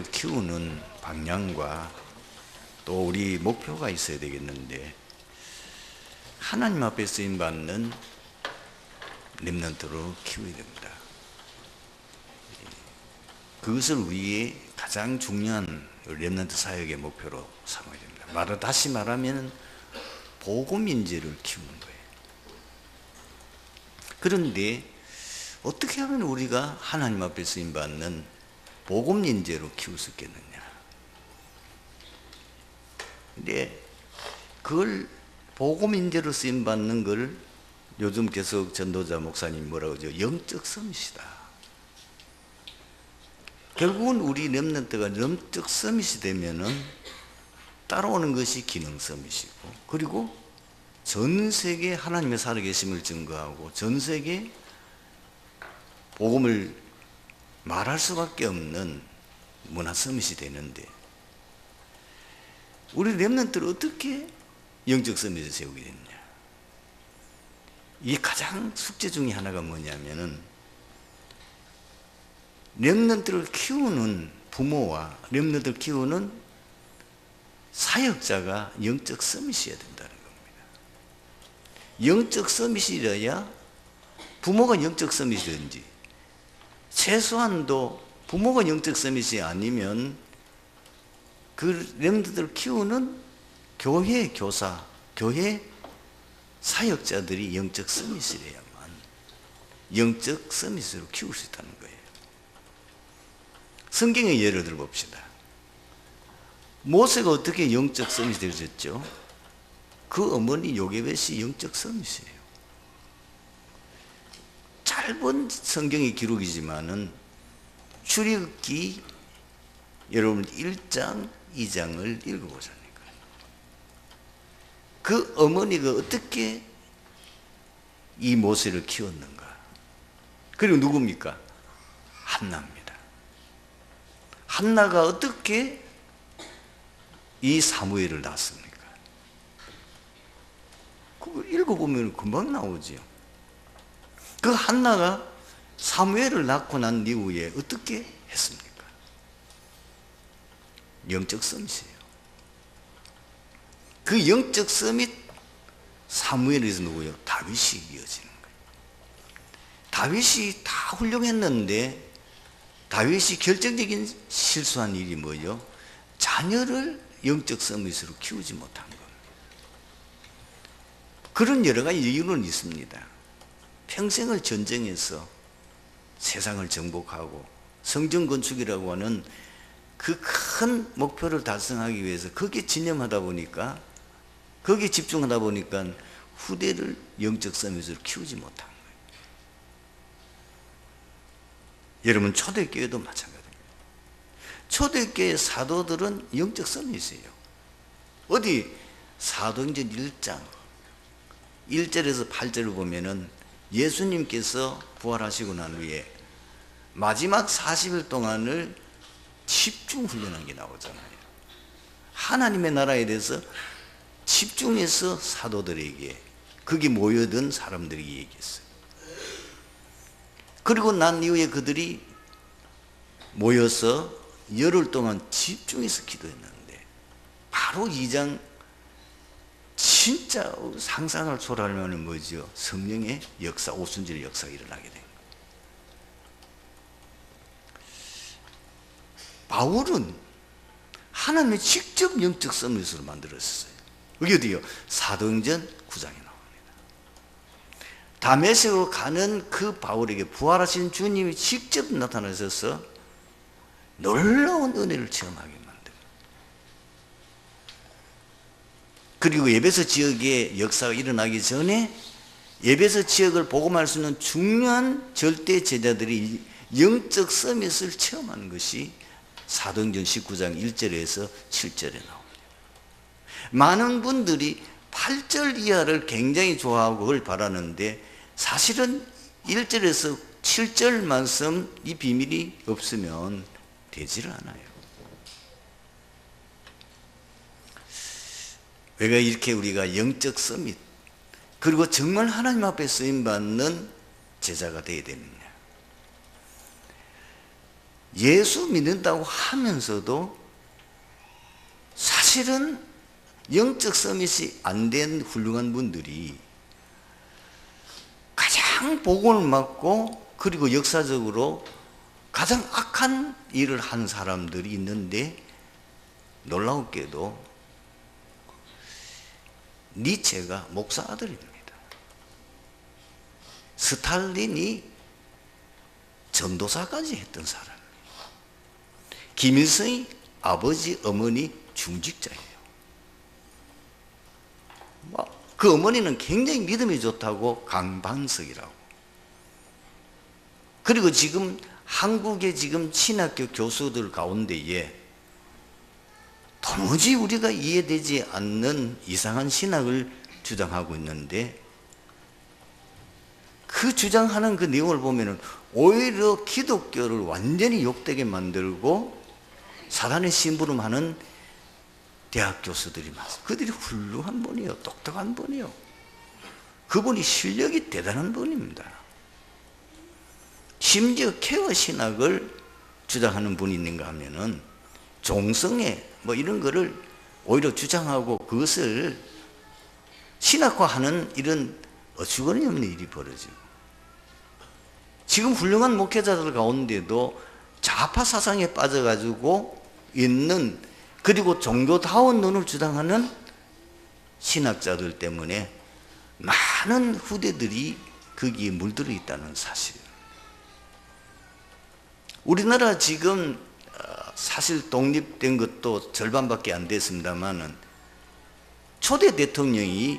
키우는 방향과 또 우리 목표가 있어야 되겠는데, 하나님 앞에 쓰임받는 렘넌트로 키워야 됩니다. 그것을 우리의 가장 중요한 렘넌트 사역의 목표로 삼아야 됩니다. 다시 말하면 복음 인재를 키우는 거예요. 그런데 어떻게 하면 우리가 하나님 앞에 쓰임받는 복음 인재로 키울 수 있겠느냐? 근데 그걸 복음 인재로 쓰임 받는 걸 요즘 계속 전도자 목사님 뭐라고 하죠? 영적 서밋이다. 결국은 우리 렘넌트가 영적 서밋이 되면은 따라오는 것이 기능 서밋이고, 그리고 전 세계 하나님의 살아계심을 증거하고 전 세계 복음을 말할 수밖에 없는 문화 서밋이 되는데, 우리 렘넌트를 어떻게 영적 서밋을 세우게 됐냐? 이 가장 숙제 중에 하나가 뭐냐면은, 렘넌트를 키우는 부모와 렘넌트를 키우는 사역자가 영적 서밋이어야 된다는 겁니다. 영적 서밋이라야 부모가 영적 서밋이든지, 최소한도 부모가 영적 서밋이 아니면 그 렘넌트들을 키우는 교회 교사, 교회 사역자들이 영적 서밋이래야만 영적 서밋으로 키울 수 있다는 거예요. 성경의 예를 들어 봅시다. 모세가 어떻게 영적 서밋이 되었죠? 그 어머니 요게벳이 영적 서밋이에요. 짧은 성경의 기록이지만은 출애굽기 여러분 1장, 2장을 읽어보자니까. 그 어머니가 어떻게 이 모세를 키웠는가? 그리고 누굽니까? 한나입니다. 한나가 어떻게 이 사무엘을 낳았습니까? 그걸 읽어보면 금방 나오지요. 그 한나가 사무엘을 낳고 난 이후에 어떻게 했습니까? 영적 서밋이에요. 그 영적 서밋 사무엘에서 누구요? 다윗이 이어지는 거예요. 다윗이 다 훌륭했는데 다윗이 결정적인 실수한 일이 뭐예요? 자녀를 영적 서밋으로 키우지 못한 겁니다. 그런 여러 가지 이유는 있습니다. 평생을 전쟁해서 세상을 정복하고 성전 건축이라고 하는 그 큰 목표를 달성하기 위해서 거기에 진념하다 보니까, 거기에 집중하다 보니까 후대를 영적 서밋으로 키우지 못한 거예요. 여러분, 초대교회도 마찬가지입니다. 초대교회 사도들은 영적 서밋이에요. 어디 사도행전 1장 1절에서 8절을 보면은 예수님께서 부활하시고 난 후에 마지막 40일 동안을 집중 훈련한 게 나오잖아요. 하나님의 나라에 대해서 집중해서 사도들에게, 거기 모여든 사람들에게 얘기했어요. 그리고 난 이후에 그들이 모여서 열흘 동안 집중해서 기도했는데, 바로 2장 진짜 상상을 초월하면 뭐죠? 성령의 역사, 오순절의 역사가 일어나게 된 거예요. 바울은 하나님의 직접 영적 서밋으로 만들었어요. 그게 어디요? 사도행전 9장에 나옵니다. 다메섹으로 가는 그 바울에게 부활하신 주님이 직접 나타나셔서 놀라운 은혜를 체험하게 만들어요. 그리고 에베소 지역의 역사가 일어나기 전에 에베소 지역을 복음할 수 있는 중요한 절대 제자들이 영적 서밋을 체험하는 것이 사도행전 19장 1절에서 7절에 나옵니다. 많은 분들이 8절 이하를 굉장히 좋아하고 그걸 바라는데, 사실은 1절에서 7절 말씀 이 비밀이 없으면 되지를 않아요. 왜 이렇게 우리가 영적 서밋, 그리고 정말 하나님 앞에 쓰임받는 제자가 되어야 되느냐? 예수 믿는다고 하면서도 사실은 영적 서밋이 안 된 훌륭한 분들이 가장 복음을 받고 그리고 역사적으로 가장 악한 일을 한 사람들이 있는데, 놀라웠게도 니체가 목사 아들입니다. 스탈린이 전도사까지 했던 사람이에요. 김일성이 아버지 어머니 중직자예요. 그 어머니는 굉장히 믿음이 좋다고 강반석이라고. 그리고 지금 한국의 지금 신학교 교수들 가운데에 도무지 우리가 이해되지 않는 이상한 신학을 주장하고 있는데, 그 주장하는 그 내용을 보면은 오히려 기독교를 완전히 욕되게 만들고 사단의 심부름하는 대학 교수들이 많습니다. 그들이 훌륭한 분이에요. 똑똑한 분이에요. 그분이 실력이 대단한 분입니다. 심지어 케어 신학을 주장하는 분이 있는가 하면은 종성애 뭐 이런 거를 오히려 주장하고 그것을 신학화하는 이런 어처구니 없는 일이 벌어지고, 지금 훌륭한 목회자들 가운데도 좌파 사상에 빠져가지고 있는, 그리고 종교다운 논을 주장하는 신학자들 때문에 많은 후대들이 거기에 물들어 있다는 사실. 우리나라 지금 사실 독립된 것도 절반밖에 안 됐습니다만은 초대 대통령이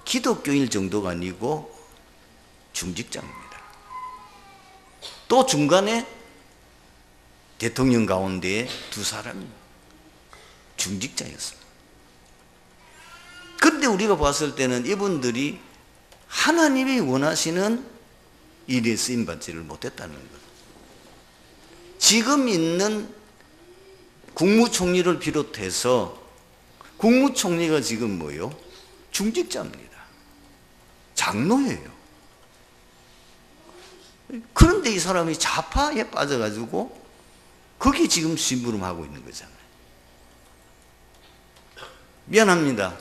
기독교인 정도가 아니고 중직자입니다. 또 중간에 대통령 가운데 두 사람이 중직자였습니다. 그런데 우리가 봤을 때는 이분들이 하나님이 원하시는 일에 쓰임받지를 못했다는 것. 지금 있는 국무총리를 비롯해서 국무총리가 지금 뭐요? 중직자입니다. 장로예요. 그런데 이 사람이 좌파에 빠져가지고 거기 지금 심부름하고 있는 거잖아요. 미안합니다.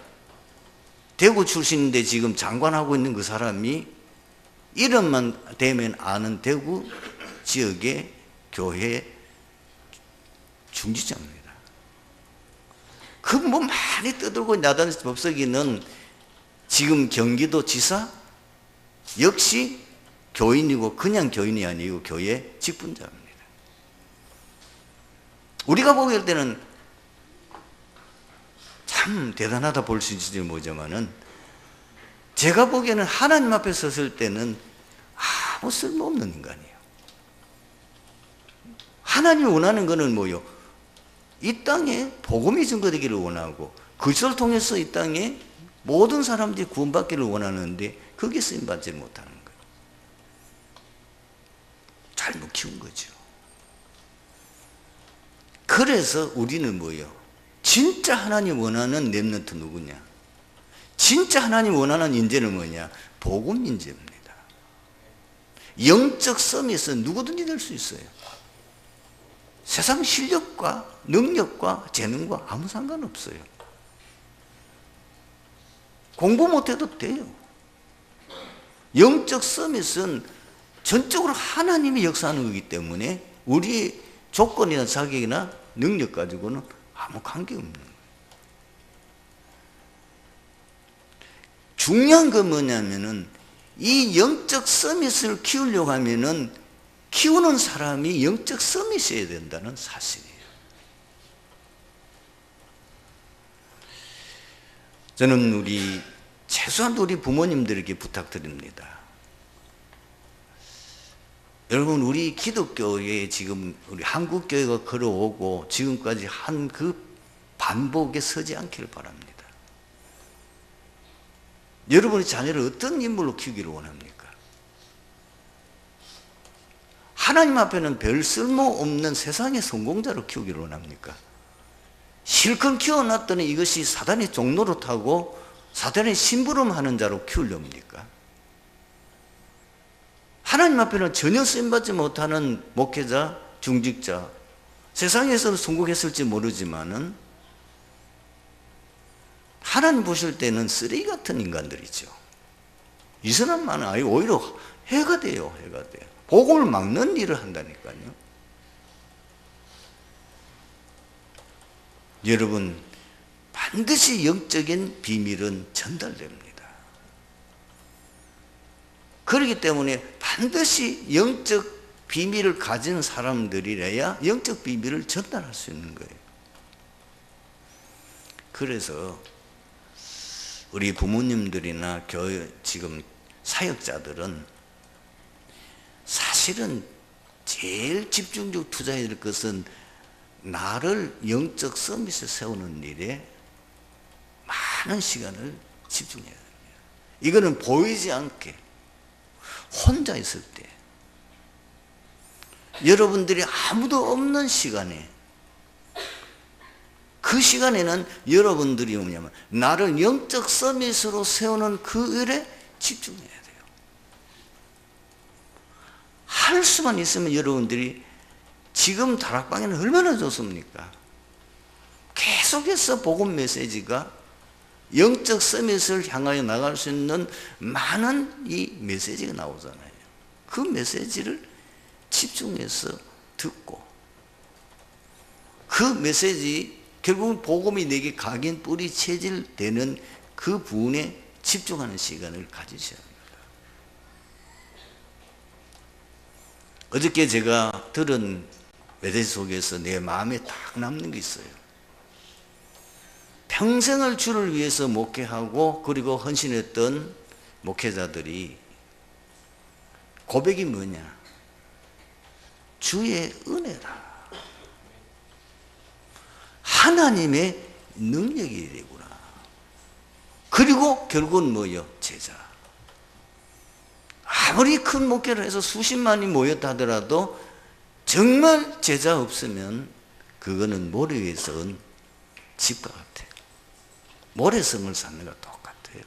대구 출신인데 지금 장관하고 있는 그 사람이 이름만 대면 아는 대구 지역의 교회 중직자입니다. 그 뭐 많이 떠들고 나다는 법석이는 지금 경기도 지사 역시 교인이고 그냥 교인이 아니고 교회 직분자입니다. 우리가 보게 될 때는 참 대단하다 볼 수 있을지 모르지만은, 제가 보기에는 하나님 앞에 섰을 때는 아무 쓸모없는 인간이에요. 하나님이 원하는 것은 뭐요? 이 땅에 복음이 증거되기를 원하고 그것을 통해서 이 땅에 모든 사람들이 구원받기를 원하는데 거기에 쓰임받지 못하는 거예요. 잘못 키운 거죠. 그래서 우리는 뭐예요? 진짜 하나님 원하는 렘넌트 누구냐? 진짜 하나님 원하는 인재는 뭐냐? 복음 인재입니다. 영적 서밋은 누구든지 될 수 있어요. 세상 실력과 능력과 재능과 아무 상관없어요. 공부 못해도 돼요. 영적 서밋은 전적으로 하나님이 역사하는 거기 때문에 우리 조건이나 자격이나 능력 가지고는 아무 관계없는 거예요. 중요한 건 뭐냐면은 이 영적 서밋을 키우려고 하면은 키우는 사람이 영적 서밋이어야 된다는 사실이에요. 저는 최소한 우리 부모님들에게 부탁드립니다. 여러분, 우리 기독교에 지금 우리 한국교회가 걸어오고 지금까지 한 그 반복에 서지 않기를 바랍니다. 여러분의 자녀를 어떤 인물로 키우기를 원합니까? 하나님 앞에는 별 쓸모없는 세상의 성공자로 키우기를 원합니까? 실컷 키워놨더니 이것이 사단의 종로로 타고 사단의 심부름하는 자로 키우렵니까? 하나님 앞에는 전혀 쓰임받지 못하는 목회자, 중직자, 세상에서는 성공했을지 모르지만은 하나님 보실 때는 쓰레기 같은 인간들이죠. 이 사람만은 아예 오히려 해가 돼요. 해가 돼요. 복음을 막는 일을 한다니까요. 여러분, 반드시 영적인 비밀은 전달됩니다. 그렇기 때문에 반드시 영적 비밀을 가진 사람들이라야 영적 비밀을 전달할 수 있는 거예요. 그래서 우리 부모님들이나 지금 사역자들은 사실은 제일 집중적으로 투자해야 될 것은 나를 영적 서밋에 세우는 일에 많은 시간을 집중해야 됩니다. 이거는 보이지 않게 혼자 있을 때, 여러분들이 아무도 없는 시간에, 그 시간에는 여러분들이 뭐냐면 나를 영적 서밋으로 세우는 그 일에 집중해야 돼요. 할 수만 있으면 여러분들이 지금 다락방에는 얼마나 좋습니까? 계속해서 복음 메시지가 영적 서밋을 향하여 나갈 수 있는 많은 이 메시지가 나오잖아요. 그 메시지를 집중해서 듣고, 그 메시지 결국은 복음이 내게 각인 뿌리 체질 되는 그 부분에 집중하는 시간을 가지셔야 합니다. 어저께 제가 들은 메시지 속에서 내 마음에 딱 남는 게 있어요. 평생을 주를 위해서 목회하고 그리고 헌신했던 목회자들이 고백이 뭐냐? 주의 은혜라. 하나님의 능력이 되구나. 그리고 결국은 뭐예요? 제자. 아무리 큰 목회를 해서 수십만이 모였다 하더라도 정말 제자 없으면 그거는 모래 위에서 온 집과 같아요. 모래성을 쌓는 것 똑같아요.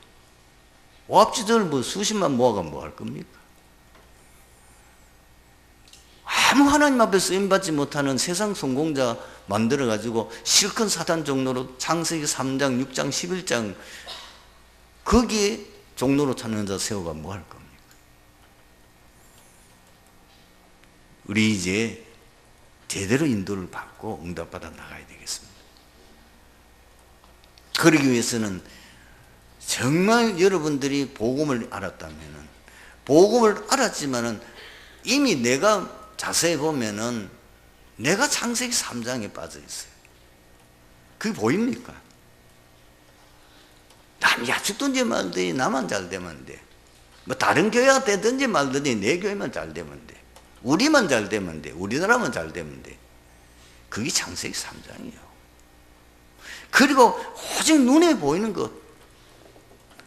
오합지들 뭐 수십만 모아가 뭐 할 겁니까? 아무 하나님 앞에 쓰임받지 못하는 세상 성공자 만들어가지고 실컷 사단 종로로 창세기 3장, 6장, 11장 거기에 종로로 찾는 자 세워가 뭐 할 겁니까? 우리 이제 제대로 인도를 받고 응답받아 나가야 되겠습니다. 그러기 위해서는 정말 여러분들이 복음을 알았다면은, 복음을 알았지만은 이미 내가 자세히 보면은 내가 창세기 3장에 빠져 있어요. 그게 보입니까? 남이 죽든지 말든지 나만 잘 되면 돼. 뭐 다른 교회가 되든지 말든지 내 교회만 잘 되면 돼. 우리만 잘 되면 돼. 우리나라만 잘 되면 돼. 그게 창세기 3장이에요. 그리고 오직 눈에 보이는 것,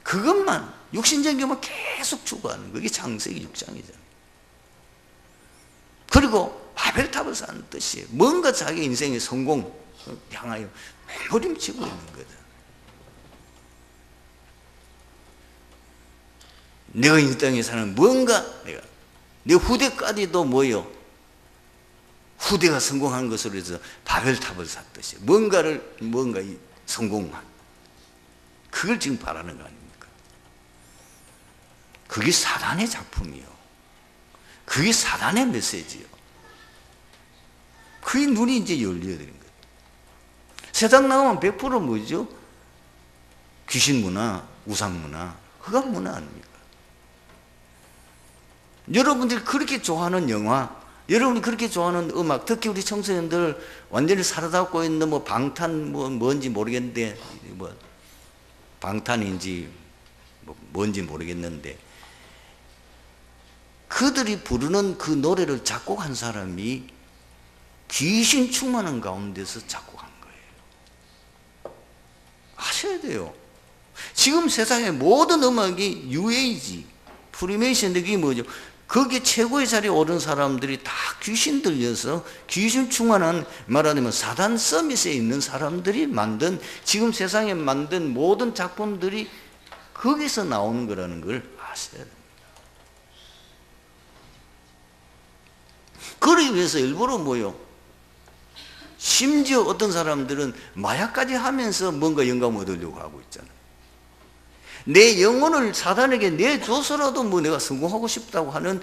그것만 육신적인 것만 계속 추구하는 그게 창세기 6장이잖아요. 그리고 바벨탑을 쌓는 뜻이에요. 뭔가 자기 인생의 성공 향하여 몸부림치고 있는 거죠. 내가 이 땅에 사는 뭔가 내 후대까지도 뭐요? 후대가 성공한 것으로 해서 바벨탑을 쌓듯이 뭔가 성공한, 그걸 지금 바라는 거 아닙니까? 그게 사단의 작품이요. 그게 사단의 메시지요. 그게 눈이 이제 열려야 되는 거예요. 세상 나가면 100% 뭐죠? 귀신 문화, 우상 문화, 흑암 문화 아닙니까? 여러분들이 그렇게 좋아하는 영화, 여러분이 그렇게 좋아하는 음악, 특히 우리 청소년들 완전히 사로잡고 있는 뭐 방탄 뭔지 모르겠는데, 뭐 방탄인지 뭔지 모르겠는데, 그들이 부르는 그 노래를 작곡한 사람이 귀신 충만한 가운데서 작곡한 거예요. 아셔야 돼요. 지금 세상의 모든 음악이 UAG, 프리메이션, 그게 뭐죠? 거기에 최고의 자리에 오른 사람들이 다 귀신 들려서 귀신 충만한, 말하자면 사단 서밋에 있는 사람들이 만든, 지금 세상에 만든 모든 작품들이 거기서 나오는 거라는 걸 아셔야 됩니다. 그러기 위해서 일부러 뭐요? 심지어 어떤 사람들은 마약까지 하면서 뭔가 영감을 얻으려고 하고 있잖아요. 내 영혼을 사단에게 내줘서라도 뭐 내가 성공하고 싶다고 하는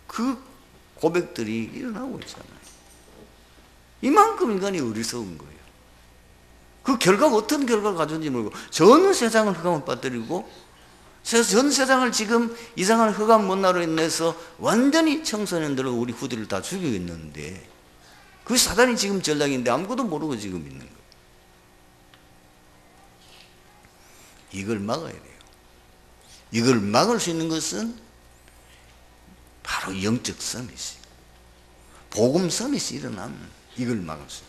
그 고백들이 일어나고 있잖아요. 이만큼 인간이 어리석은 거예요. 그 결과가 어떤 결과를 가져온지 모르고 전 세상을 흑암에 빠뜨리고 전 세상을 지금 이상한 흑암 문화로 인해서 완전히 청소년들을 우리 후대를 다 죽이고 있는데 그 사단이 지금 전략인데 아무것도 모르고 지금 있는 거예요. 이걸 막아야 돼요. 이걸 막을 수 있는 것은 바로 영적 서밋이, 복음 서밋이 일어나면 이걸 막을 수 있어요.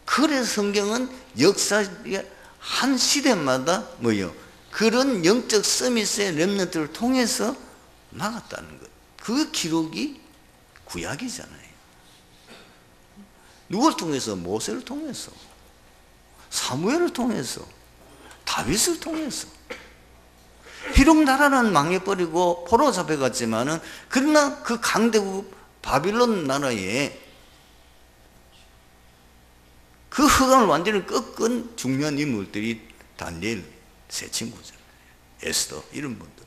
그래서 성경은 역사의 한 시대마다 뭐요? 그런 영적 서밋의 렘넌트를 통해서 막았다는 것. 그 기록이 구약이잖아요. 누굴 통해서? 모세를 통해서, 사무엘을 통해서, 다윗을 통해서. 비록 나라는 망해버리고 포로 잡혀갔지만은 그러나 그 강대국 바빌론 나라에 그 흑암을 완전히 꺾은 중요한 인물들이 다니엘 세 친구잖아요. 에스더 이런 분들.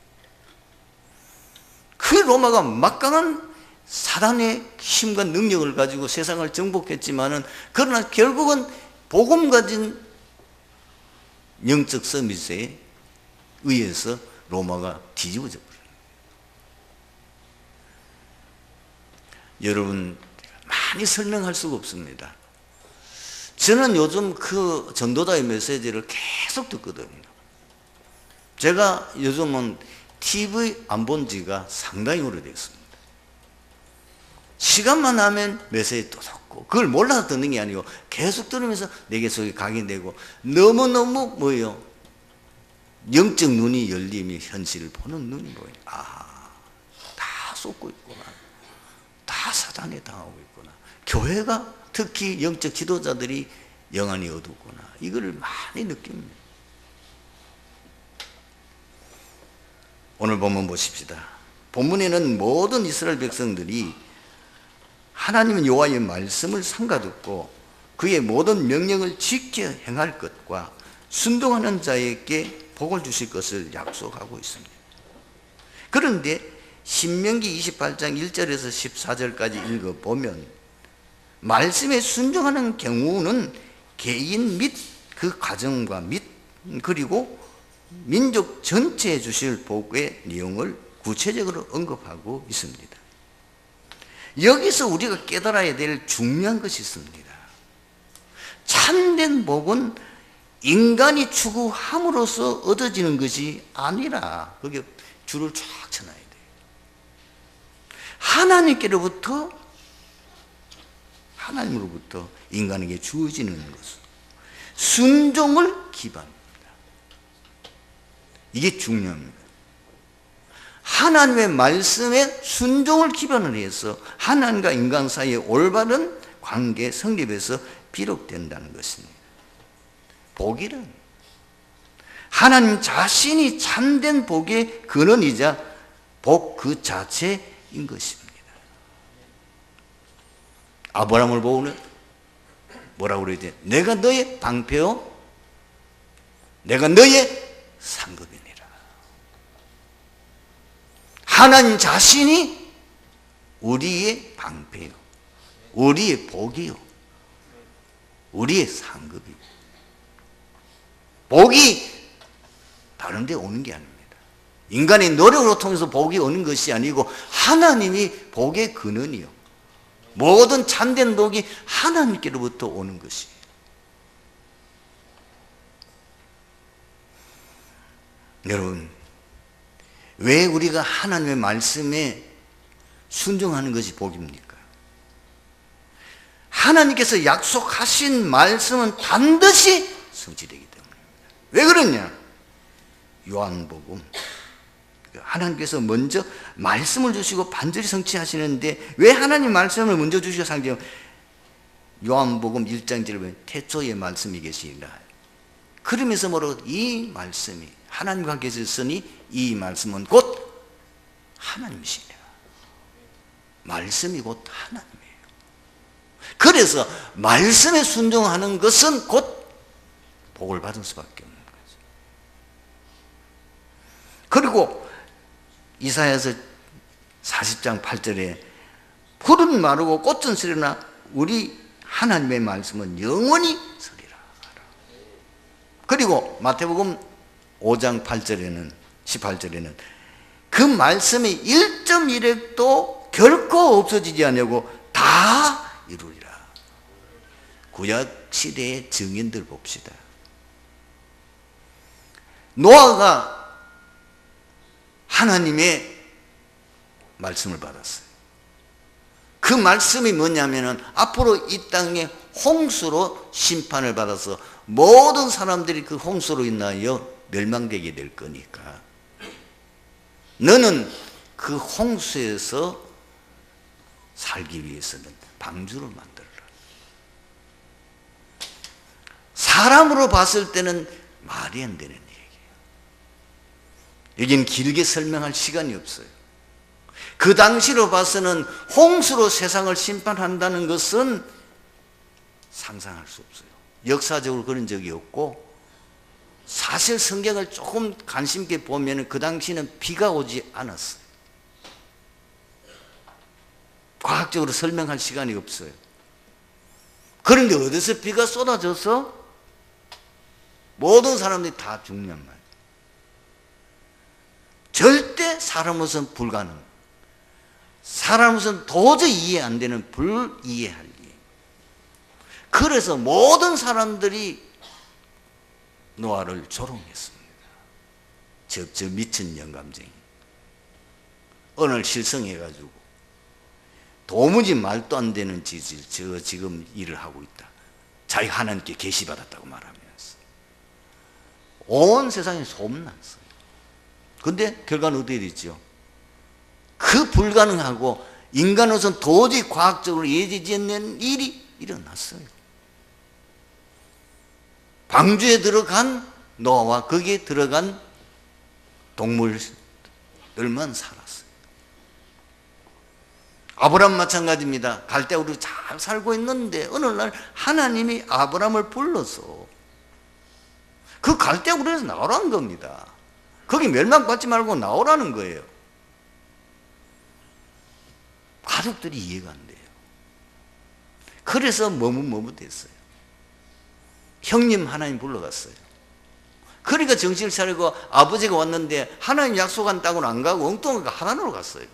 그 로마가 막강한 사단의 힘과 능력을 가지고 세상을 정복했지만은 그러나 결국은 복음 가진 영적 서밋에 의해서 로마가 뒤집어져 버려요. 여러분 많이 설명할 수가 없습니다. 저는 요즘 그 전도자의 메시지를 계속 듣거든요. 제가 요즘은 TV 안 본 지가 상당히 오래됐습니다. 시간만 나면 메시지 또 듣고 그걸 몰라서 듣는 게 아니고 계속 들으면서 내게 속이 각인되고 너무너무 뭐예요? 영적 눈이 열리면 현실을 보는 눈이 보여요. 아, 다 쏟고 있구나. 다 사단에 당하고 있구나. 교회가 특히 영적 지도자들이 영안이 어둡구나. 이거를 많이 느낍니다. 오늘 본문 보십시다. 본문에는 모든 이스라엘 백성들이 하나님 여호와의 말씀을 삼가듣고 그의 모든 명령을 지켜 행할 것과 순종하는 자에게 복을 주실 것을 약속하고 있습니다. 그런데 신명기 28장 1절에서 14절까지 읽어보면 말씀에 순종하는 경우는 개인 및 그 가정과 및 그리고 민족 전체에 주실 복의 내용을 구체적으로 언급하고 있습니다. 여기서 우리가 깨달아야 될 중요한 것이 있습니다. 참된 복은 인간이 추구함으로써 얻어지는 것이 아니라 거기에 줄을 쫙 쳐놔야 돼요. 하나님으로부터 인간에게 주어지는 것은 순종을 기반입니다. 이게 중요합니다. 하나님의 말씀에 순종을 기반으로 해서 하나님과 인간 사이의 올바른 관계 성립에서 비롯된다는 것입니다. 복이란 하나님 자신이 참된 복의 근원이자 복 그 자체인 것입니다. 아브라함을 보고는 뭐라고 그래야 돼? 내가 너의 방패요, 내가 너의 상급이니라. 하나님 자신이 우리의 방패요, 우리의 복이요, 우리의 상급이요. 복이 다른 데 오는 게 아닙니다. 인간의 노력으로 통해서 복이 오는 것이 아니고 하나님이 복의 근원이요, 모든 참된 복이 하나님께로부터 오는 것이에요. 여러분, 왜 우리가 하나님의 말씀에 순종하는 것이 복입니까? 하나님께서 약속하신 말씀은 반드시 성취되기 때문입니다. 왜 그러냐? 요한복음, 하나님께서 먼저 말씀을 주시고 반드시 성취하시는데 왜 하나님 말씀을 먼저 주시고 상정? 요한복음 1장 1절에 보면 태초에 말씀이 계시니라. 그러면서 뭐라고? 이 말씀이 하나님과 함께 있으니 이 말씀은 곧 하나님이시니라. 말씀이 곧 하나님이에요. 그래서 말씀에 순종하는 것은 곧 복을 받을 수밖에 없는 거죠. 그리고 이사야서 40장 8절에 풀은 마르고 꽃은 쓰려나 우리 하나님의 말씀은 영원히 서리라. 그리고 마태복음 5장 8절에는 18절에는 그 말씀이 1.1획도 결코 없어지지 않냐고 다 이루리라. 구약 시대의 증인들 봅시다. 노아가 하나님의 말씀을 받았어요. 그 말씀이 뭐냐면은 앞으로 이 땅에 홍수로 심판을 받아서 모든 사람들이 그 홍수로 인하여 멸망되게 될 거니까 너는 그 홍수에서 살기 위해서는 방주를 만들어라. 사람으로 봤을 때는 말이 안 되는 얘기예요. 여긴 길게 설명할 시간이 없어요. 그 당시로 봐서는 홍수로 세상을 심판한다는 것은 상상할 수 없어요. 역사적으로 그런 적이 없고, 사실 성경을 조금 관심 있게 보면 그 당시는 비가 오지 않았어요. 과학적으로 설명할 시간이 없어요. 그런데 어디서 비가 쏟아져서 모든 사람들이 다 죽냔 말이에요. 절대 사람으로서는 불가능. 사람으로서는 도저히 이해 안 되는 불이해할 일. 그래서 모든 사람들이 노아를 조롱했습니다. 저 미친 영감쟁이. 오늘 실성해가지고 도무지 말도 안 되는 짓을 저 지금 일을 하고 있다. 자기 하나님께 계시받았다고 말하면서 온 세상에 소문났어요. 근데 결과는 어떻게 됐죠? 그 불가능하고 인간으로서는 도저히 과학적으로 예지지 않는 일이 일어났어요. 방주에 들어간 노아와 거기에 들어간 동물들만 살았어요. 아브람 마찬가지입니다. 갈대우로 잘 살고 있는데 어느 날 하나님이 아브람을 불러서 그 갈대우로에서 나오라는 겁니다. 거기 멸망받지 말고 나오라는 거예요. 가족들이 이해가 안 돼요. 그래서 머뭇머뭇했어요. 형님 하나님 불러갔어요. 그러니까 정신을 차리고 아버지가 왔는데 하나님 약속한 땅으로 안 가고 엉뚱하게 하나님으로 갔어요.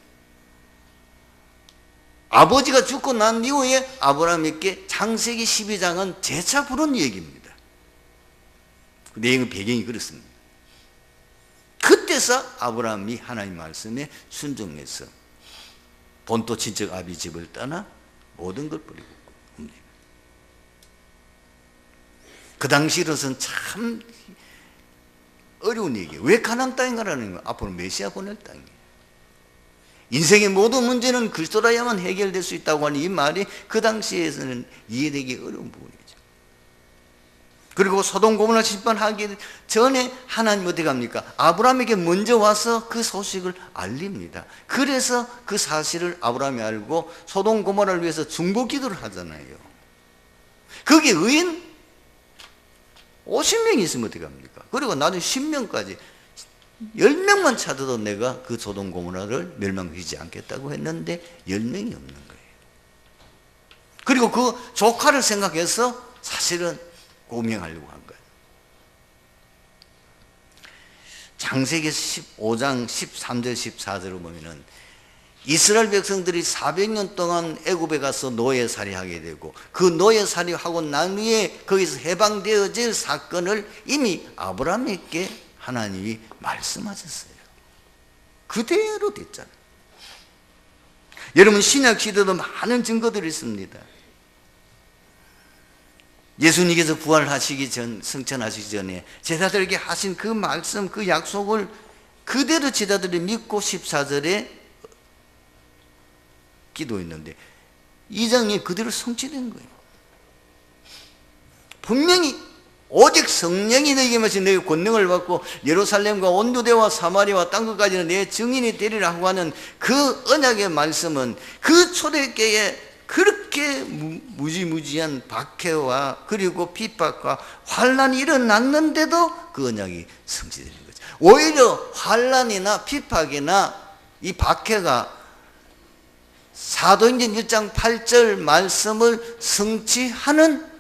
아버지가 죽고 난 이후에 아브라함에게 창세기 12장은 재차 부른 얘기입니다. 그 내용의 배경이 그렇습니다. 그때서 아브라함이 하나님 말씀에 순종해서 본토 친척 아비 집을 떠나 모든 걸 버리고 옵니다. 그 당시로서는 참 어려운 얘기예요. 왜 가나안 땅인가라는 거예요. 앞으로 메시아 보낼 땅이에요. 인생의 모든 문제는 그리스도라야만 해결될 수 있다고 하는 이 말이 그 당시에서는 이해되기 어려운 부분이죠. 그리고 소돔 고모라 심판하기 전에 하나님 어떻게 합니까? 아브라함에게 먼저 와서 그 소식을 알립니다. 그래서 그 사실을 아브라함이 알고 소돔 고모라를 위해서 중보 기도를 하잖아요. 거기에 의인 50명이 있으면 어떻게 합니까? 그리고 나중에 10명까지 10명만 찾아도 내가 그 소돔 고모라를 멸망시키지 않겠다고 했는데 10명이 없는 거예요. 그리고 그 조카를 생각해서 사실은 고명하려고 한 거예요. 창세기 15장 13절 14절을 보면은 이스라엘 백성들이 400년 동안 애굽에 가서 노예살이하게 되고 그 노예살이하고 난 후에 거기서 해방되어질 사건을 이미 아브라함에게 하나님이 말씀하셨어요. 그대로 됐잖아요. 여러분 신약 시대도 많은 증거들이 있습니다. 예수님께서 부활하시기 전, 승천하시기 전에 제자들에게 하신 그 말씀, 그 약속을 그대로 제자들이 믿고 14절에 기도했는데 2장이 그대로 성취된 거예요. 분명히 오직 성령이 너에게 마신 너의 권능을 받고 예루살렘과 온 유대와 사마리아와 땅 끝까지는 내 증인이 되리라 하고 하는 그 언약의 말씀은 그 초대교회에 그렇게 무지무지한 박해와 그리고 핍박과 환난이 일어났는데도 그 언약이 성취되는 거죠. 오히려 환난이나 핍박이나 이 박해가 사도행전 1장 8절 말씀을 성취하는,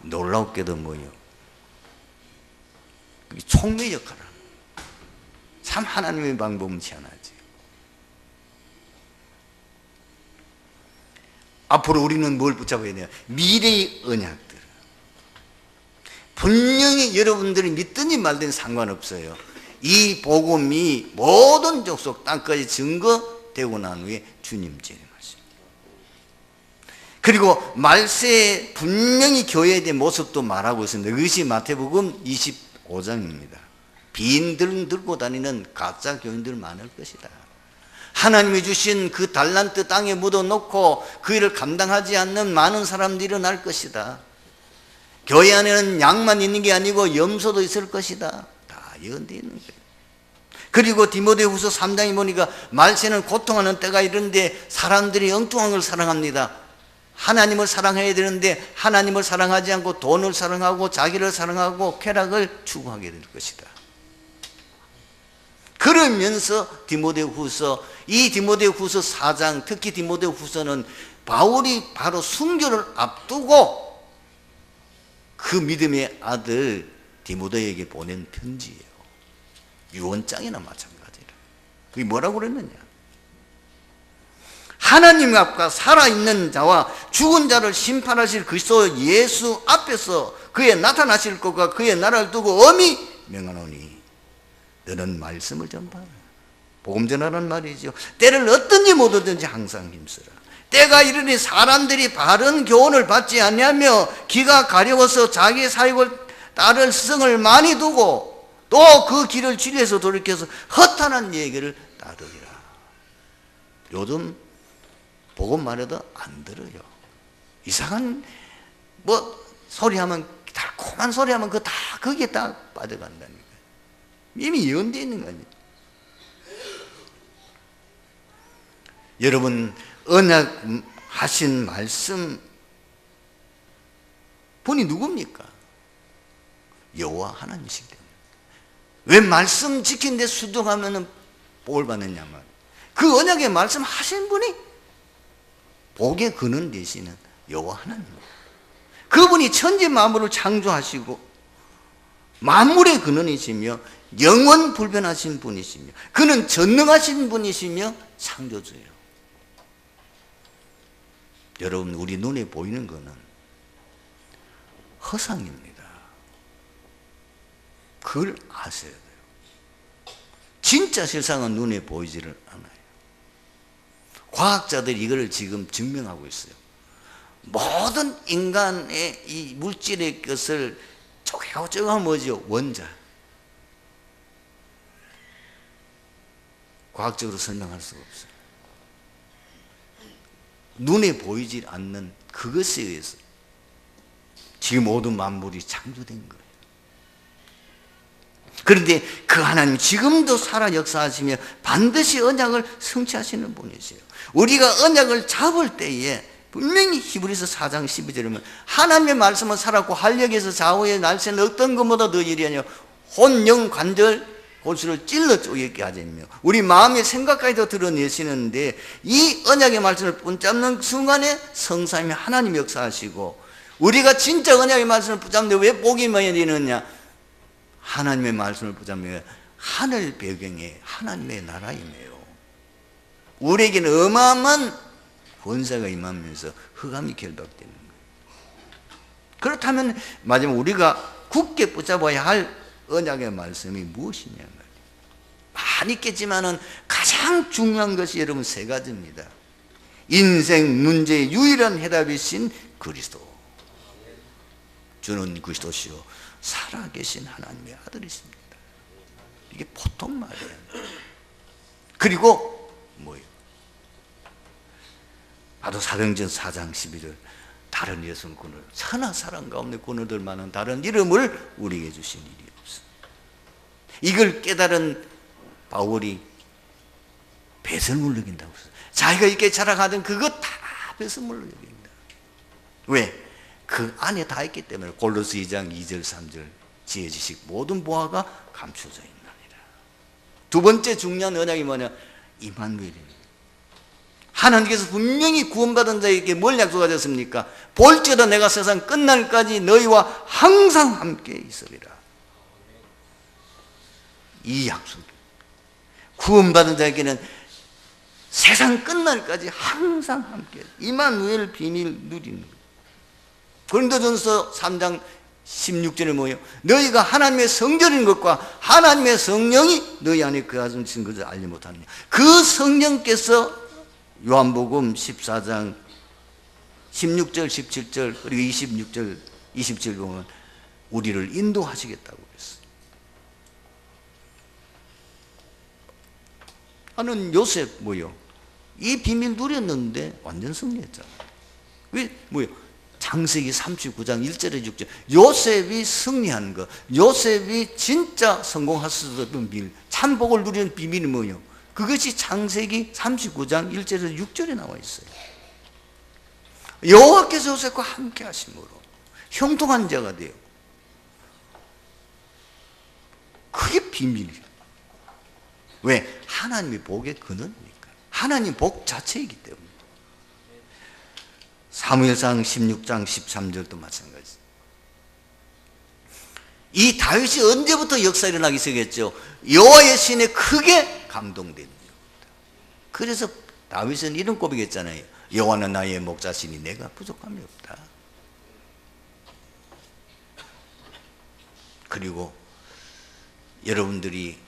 놀랍게도 뭐요? 촉매 역할을 합니다. 참 하나님의 방법은 희한하지. 앞으로 우리는 뭘 붙잡아야 돼요? 미래의 언약들. 분명히 여러분들이 믿든지 말든지 상관없어요. 이 복음이 모든 족속 땅까지 증거되고 난 후에 주님 재림하십니다. 그리고 말세에 분명히 교회에 대한 모습도 말하고 있습니다. 그것이 마태복음 25장입니다. 빈들 들고 다니는 가짜 교인들 많을 것이다. 하나님이 주신 그 달란트 땅에 묻어놓고 그 일을 감당하지 않는 많은 사람들이 일어날 것이다. 교회 안에는 양만 있는 게 아니고 염소도 있을 것이다. 다 예언되어 있는 거예요. 그리고 디모데후서 3장에 보니까 말세는 고통하는 때가 이런데 사람들이 엉뚱한 걸 사랑합니다. 하나님을 사랑해야 되는데 하나님을 사랑하지 않고 돈을 사랑하고 자기를 사랑하고 쾌락을 추구하게 될 것이다. 그러면서 이 디모데후서 4장, 특히 디모데후서는 바울이 바로 순교를 앞두고 그 믿음의 아들 디모데에게 보낸 편지예요. 유언장이나 마찬가지라. 그게 뭐라고 그랬느냐? 하나님 앞과 살아있는 자와 죽은 자를 심판하실 그리스도 예수 앞에서 그의 나타나실 것과 그의 나라를 두고 엄히 명하노니 너는 말씀을 전파하라. 복음 전하라는 말이죠. 때를 어떤지 못 얻든지 항상 힘쓰라. 때가 이르니 사람들이 바른 교훈을 받지 아니하며 귀가 가려워서 자기의 사익을 따를 스승을 많이 두고 또 그 길을 진리에서 돌이켜서 허탄한 얘기를 따르리라. 요즘 복음 말해도 안 들어요. 이상한 소리하면, 달콤한 소리하면 그 다 거기에 딱 빠져간다니까. 이미 예언되어 있는 거 아니에요. 여러분, 언약 하신 말씀 분이 누굽니까? 여호와 하나님이시기 때문에. 왜 말씀 지키는데 순종하면 복을 받느냐면 그 언약의 말씀 하신 분이 복의 근원 되시는 여호와 하나님. 그분이 천지 만물을 창조하시고 만물의 근원이시며 영원 불변하신 분이시며 그는 전능하신 분이시며 창조주예요. 여러분, 우리 눈에 보이는 것은 허상입니다. 그걸 아셔야 돼요. 진짜 세상은 눈에 보이지를 않아요. 과학자들이 이걸 지금 증명하고 있어요. 모든 인간의 이 물질의 것을 쪼개고 쪼개고 뭐죠? 원자. 과학적으로 설명할 수가 없어요. 눈에 보이지 않는 그것에 의해서 지금 모든 만물이 창조된 거예요. 그런데 그 하나님 지금도 살아 역사하시며 반드시 언약을 성취하시는 분이세요. 우리가 언약을 잡을 때에 분명히 히브리서 4장 12절에 보면 하나님의 말씀은 살았고 활력에서 좌우의 날새는 어떤 것보다 더 예리하며 혼, 영, 관절, 골수를 찔러 쪼개게 하시며 우리 마음의 생각까지도 드러내시는데 이 언약의 말씀을 붙잡는 순간에 성삼위 하나님 역사하시고 우리가 진짜 언약의 말씀을 붙잡는데 왜 복이 많이 되느냐? 하나님의 말씀을 붙잡으면 하늘 배경에 하나님의 나라임에요. 우리에게는 어마어마한 권세가 임하면서 흑암이 결박되는 거예요. 그렇다면 마지막 우리가 굳게 붙잡아야 할 언약의 말씀이 무엇이냐 말이에요. 많이 있겠지만은 가장 중요한 것이 여러분 세 가지입니다. 인생 문제의 유일한 해답이신 그리스도. 주는 그리스도시요 살아계신 하나님의 아들이십니다. 이게 보통 말이에요. 그리고 뭐예요? 바로 사도행전 4장 12절 다른 예수는 군을 천하 사람 가운데 군을 들 만한 다른 이름을 우리에게 주신 일이 없어. 이걸 깨달은 바울이 배설물 느낀다고 했어요. 자기가 있게 자라가던 그것 다 배설물로 여긴다. 왜? 그 안에 다 있기 때문에. 골로새 2장 2절 3절 지혜 지식 모든 보화가 감춰져 있나니라. 두 번째 중요한 언약이 뭐냐? 임마누엘입니다. 하나님께서 분명히 구원받은 자에게 뭘 약속하셨습니까? 볼지어다 내가 세상 끝날까지 너희와 항상 함께 있으리라. 이 약속. 구원받은 자에게는 세상 끝날까지 항상 함께, 임마누엘 비밀 누리는 거예요. 고린도전서 3장 16절에 뭐예요? 너희가 하나님의 성전인 것과 하나님의 성령이 너희 안에 거하신 것을 알지 못하느냐. 그 성령께서 요한복음 14장 16절 17절 그리고 26절 27절 보면 우리를 인도하시겠다고 그랬어요. 나는 요셉 뭐요? 이 비밀 누렸는데 완전 승리했잖아. 왜 뭐요? 창세기 39장 1절에 6절 요셉이 승리한 거, 요셉이 진짜 성공할 수 있었던 비밀, 참복을 누리는 비밀이 뭐요? 그것이 창세기 39장 1절에서 6절에 나와 있어요. 여호와께서 요셉과 함께 하심으로 형통한 자가 돼요. 그게 비밀이에요. 왜? 하나님의 복의 근원이니까. 하나님 복 자체이기 때문에. 사무엘상 16장 13절도 마찬가지. 이 다윗이 언제부터 역사 일어나기 시작했죠? 여호와의 신에 크게 감동된 이유입니다. 그래서 다윗은 이런 고백했잖아요. 여호와는 나의 목자시니 내가 부족함이 없다. 그리고 여러분들이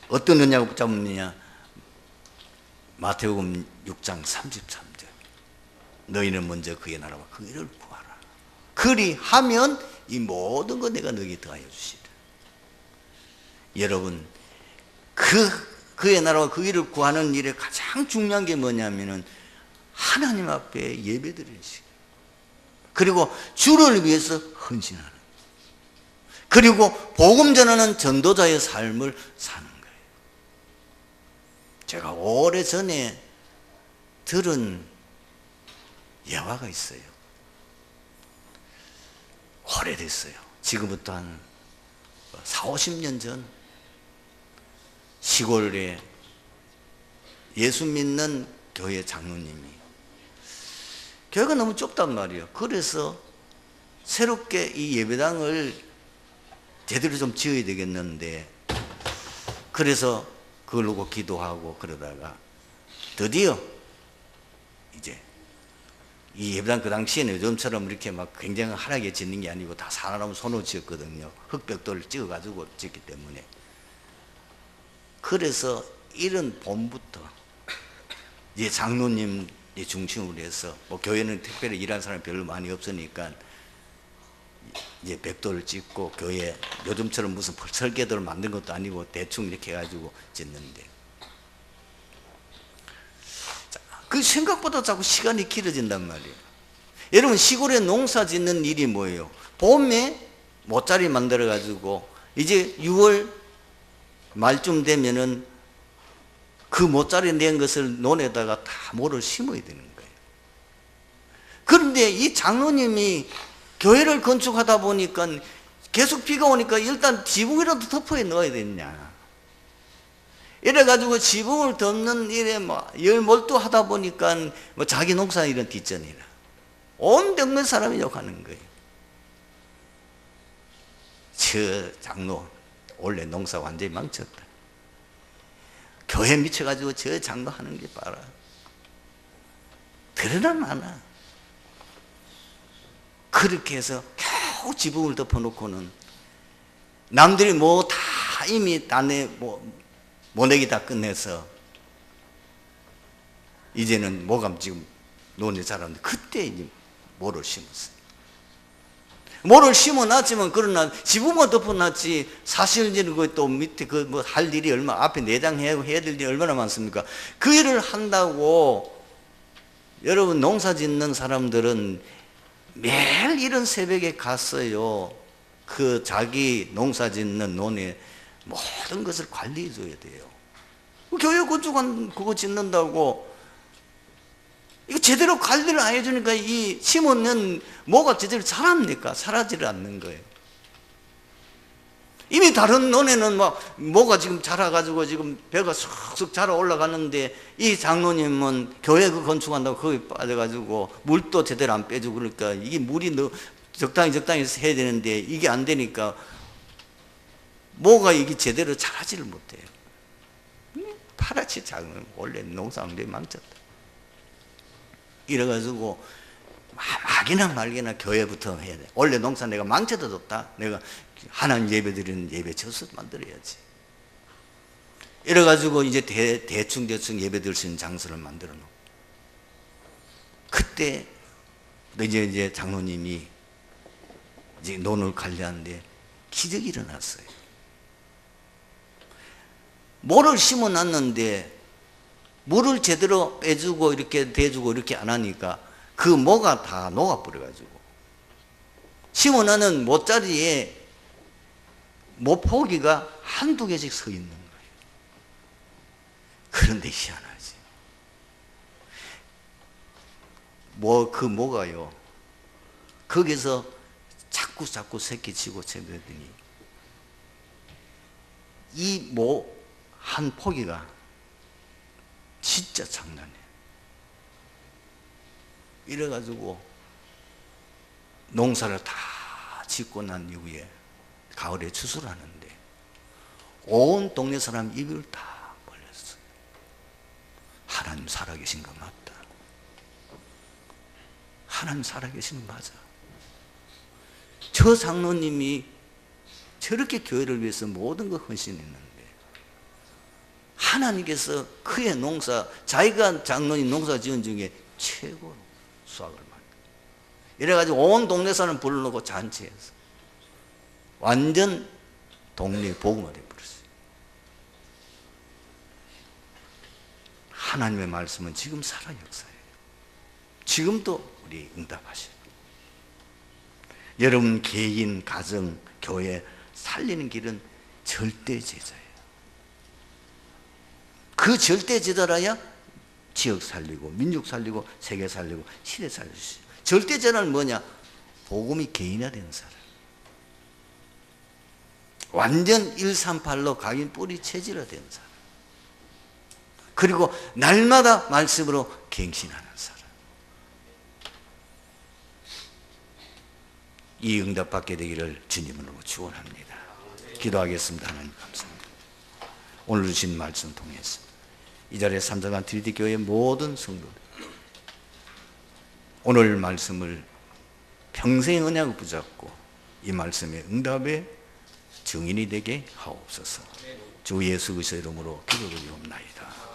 어떤 언약을 붙잡느냐? 마태복음 6장 33절 너희는 먼저 그의 나라와 그 일을 구하라. 그리하면 이 모든 것 내가 너희에게 더하여 주시리라. 여러분 그의 나라와 그 일을 구하는 일에 가장 중요한 게 뭐냐면은 하나님 앞에 예배드리는 시간, 그리고 주를 위해서 헌신하는, 그리고 복음 전하는 전도자의 삶을 사는 거예요. 제가 오래전에 들은 예화가 있어요. 오래됐어요. 지금부터 한 40-50년 전 시골에 예수 믿는 교회 장로님이, 교회가 너무 좁단 말이에요. 그래서 새롭게 이 예배당을 제대로 좀 지어야 되겠는데, 그래서 그걸 놓고 기도하고 그러다가 드디어 이제 이 예배당 그 당시에는 요즘처럼 이렇게 막 굉장히 환하게 짓는 게 아니고 다 사람 손으로 지었거든요. 흙벽돌을 찍어가지고 짓기 때문에. 그래서 이런 봄부터 이제 장로님 중심으로 해서, 뭐 교회는 특별히 일하는 사람이 별로 많이 없으니까 이제 벽돌을 짓고, 교회 요즘처럼 무슨 설계도를 만든 것도 아니고 대충 이렇게 해가지고 짓는데, 그 생각보다 자꾸 시간이 길어진단 말이에요. 여러분 시골에 농사 짓는 일이 뭐예요? 봄에 모짜리 만들어 가지고 이제 6월 말쯤 되면은 그 모짜리 낸 것을 논에다가 다 모를 심어야 되는 거예요. 그런데 이 장로님이 교회를 건축하다 보니까 계속 비가 오니까 일단 지붕이라도 덮어에 넣어야 되냐. 이래가지고 지붕을 덮는 일에 뭐 열 몰두하다 보니까 뭐 자기 농사 일은 뒷전이라. 온 동네 사람이 욕하는 거예요. 저 장로 원래 농사 완전히 망쳤다. 교회 미쳐가지고 저 장로 하는 게 봐라. 드러나 마나. 그렇게 해서 겨우 지붕을 덮어놓고는 남들이 뭐 다 이미 안에 모내기 다 끝내서 이제는 모감 지금 논에 자랐는데, 그때 이제 모를 심었어요. 모를 심어놨지만 그러나 지붕만 덮어놨지 사실 이제 또 밑에 그 뭐 할 일이 얼마, 앞에 내장해야 될 일이 얼마나 많습니까? 그 일을 한다고 여러분 농사 짓는 사람들은 매일 이런 새벽에 갔어요. 그 자기 농사 짓는 논에 모든 것을 관리해 줘야 돼요. 교회 건축한 그거 짓는다고 이거 제대로 관리를 안 해주니까 이 심으면 뭐가 제대로 자랍니까? 자라지를 않는 거예요. 이미 다른 논에는 막 뭐가 지금 자라가지고 지금 배가 쑥쑥 자라 올라가는데 이 장로님은 교회 그 건축한다고 거기 빠져가지고 물도 제대로 안 빼주고 그러니까 이게 물이 적당히 해야 되는데 이게 안 되니까 뭐가 이게 제대로 자라지를 못해요. 파랗지 작은 원래 농사 완전히 망쳤다. 이래가지고 막이나 말기나 교회부터 해야 돼. 원래 농사 내가 망쳐뒀다. 내가 하나님 예배 드리는 예배 져서 만들어야지. 이래가지고 이제 대충 예배 드릴 수 있는 장소를 만들어 놓고. 그때 이제 장로님이 이제 논을 관리하는데 기적이 일어났어요. 모를 심어 놨는데 물을 제대로 빼주고 이렇게 대주고 이렇게 안 하니까 그 모가 다 녹아버려가지고 심어 놨는 모자리에 모포기가 한두 개씩 서 있는 거예요. 그런데 희한하지. 그 모가요. 거기서 자꾸 새끼 치고 채더니 이 모 한 포기가 진짜 장난이에요. 이래가지고 농사를 다 짓고 난 이후에 가을에 추수를 하는데 온 동네 사람 입을 다 벌렸어요. 하나님 살아계신 거 맞다. 하나님 살아계신 거 맞아. 저 장로님이 저렇게 교회를 위해서 모든 걸 헌신했는데 하나님께서 그의 농사, 자기가 장로님 농사 지은 중에 최고로 수확을 많이. 이래가지고 온 동네 사람 불러놓고 잔치해서 완전 동네 복음화 되어버렸어요. 하나님의 말씀은 지금 살아 역사예요. 지금도 우리 응답하셔요. 여러분 개인, 가정, 교회 살리는 길은 절대 제자예요. 그 절대 제자라야 지역 살리고 민족 살리고 세계 살리고 시대 살릴 수 있어요. 절대 제자는 뭐냐? 복음이 개인화된 사람. 완전 138로 각인 뿌리 체질화된 사람. 그리고 날마다 말씀으로 갱신하는 사람. 이 응답받게 되기를 주님으로 축원합니다. 기도하겠습니다. 하나님 감사합니다. 오늘 주신 말씀 통해서 이 자리에 참석한 트리티교회 모든 성도들 오늘 말씀을 평생의 언약을 붙잡고 이 말씀의 응답의 증인이 되게 하옵소서. 주 예수 그리스도의 이름으로 기도드리옵나이다.